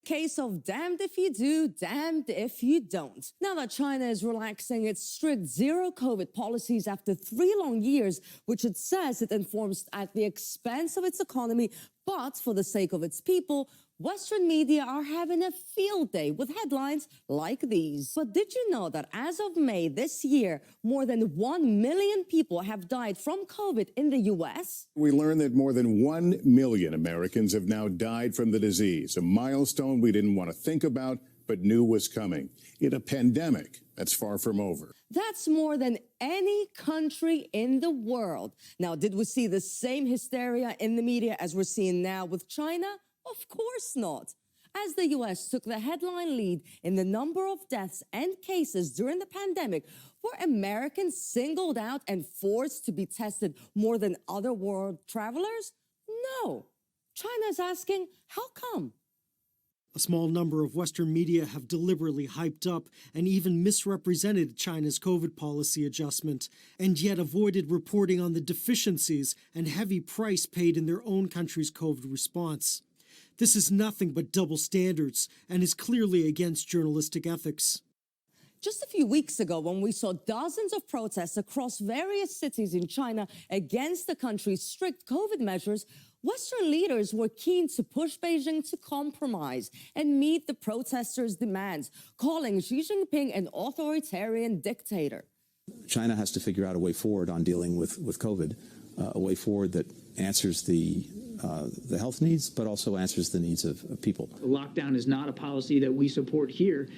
Case of damned if you do, damned if you don't. Now that China is relaxing its strict zero COVID policies after 3 long years, which it says it enforced at the expense of its economy, but for the sake of its people, Western media are having a field day with headlines like these. But did you know that as of May this year, more than 1 million people have died from COVID in the U.S.? We learned that more than 1 million Americans have now died from the disease, a milestone we didn't want to think about but knew was coming. In a pandemic that's far from over. That's more than any country in the world. Now, did we see the same hysteria in the media as we're seeing now with China? Of course not. As the U.S. took the headline lead in the number of deaths and cases during the pandemic, were Americans singled out and forced to be tested more than other world travelers? No. China's asking, how come? A small number of Western media have deliberately hyped up and even misrepresented China's COVID policy adjustment, and yet avoided reporting on the deficiencies and heavy price paid in their own country's COVID response. This is nothing but double standards and is clearly against journalistic ethics. Just a few weeks ago, when we saw dozens of protests across various cities in China against the country's strict COVID measures, Western leaders were keen to push Beijing to compromise and meet the protesters' demands, calling Xi Jinping an authoritarian dictator. China has to figure out a way forward on dealing with COVID, a way forward that answers the health needs, but also answers the needs of people. Lockdown is not a policy that we support here.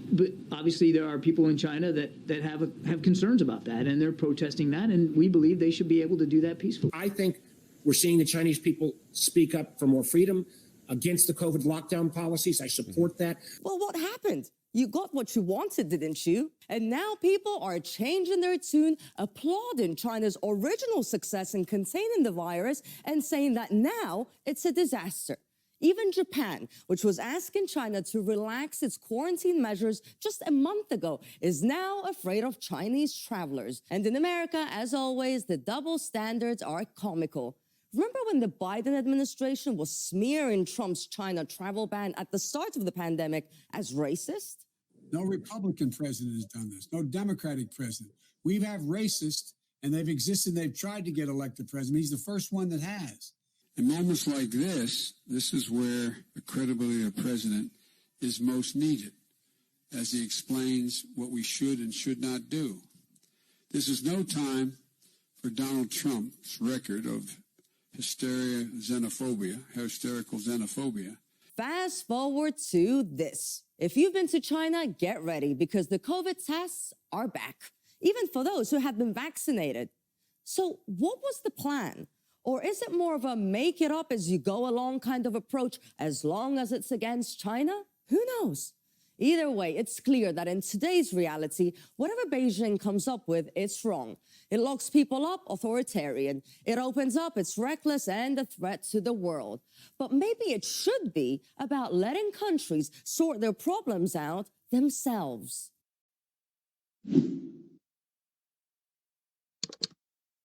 But obviously there are people in China that have concerns about that, and they're protesting that, and we believe they should be able to do that peacefully. I think we're seeing the Chinese people speak up for more freedom against the COVID lockdown policies. I support that. Well, what happened? You got what you wanted, didn't you? And now people are changing their tune, applauding China's original success in containing the virus and saying that now it's a disaster. Even Japan, which was asking China to relax its quarantine measures just a month ago, is now afraid of Chinese travelers. And in America, as always, the double standards are comical. Remember when the Biden administration was smearing Trump's China travel ban at the start of the pandemic as racist? No Republican president has done this. No Democratic president. We've had racists, and they've existed. They've tried to get elected president. He's the first one that has. In moments like this is where the credibility of the president is most needed, as he explains what we should and should not do. This is no time for Donald Trump's record of hysterical xenophobia. Fast forward to this. If you've been to China, get ready, because the COVID tests are back, even for those who have been vaccinated. So what was the plan? Or is it more of a make it up as you go along kind of approach, as long as it's against China? Who knows? Either way, it's clear that in today's reality, whatever Beijing comes up with, it's wrong. It locks people up, authoritarian. It opens up, it's reckless and a threat to the world. But maybe it should be about letting countries sort their problems out themselves.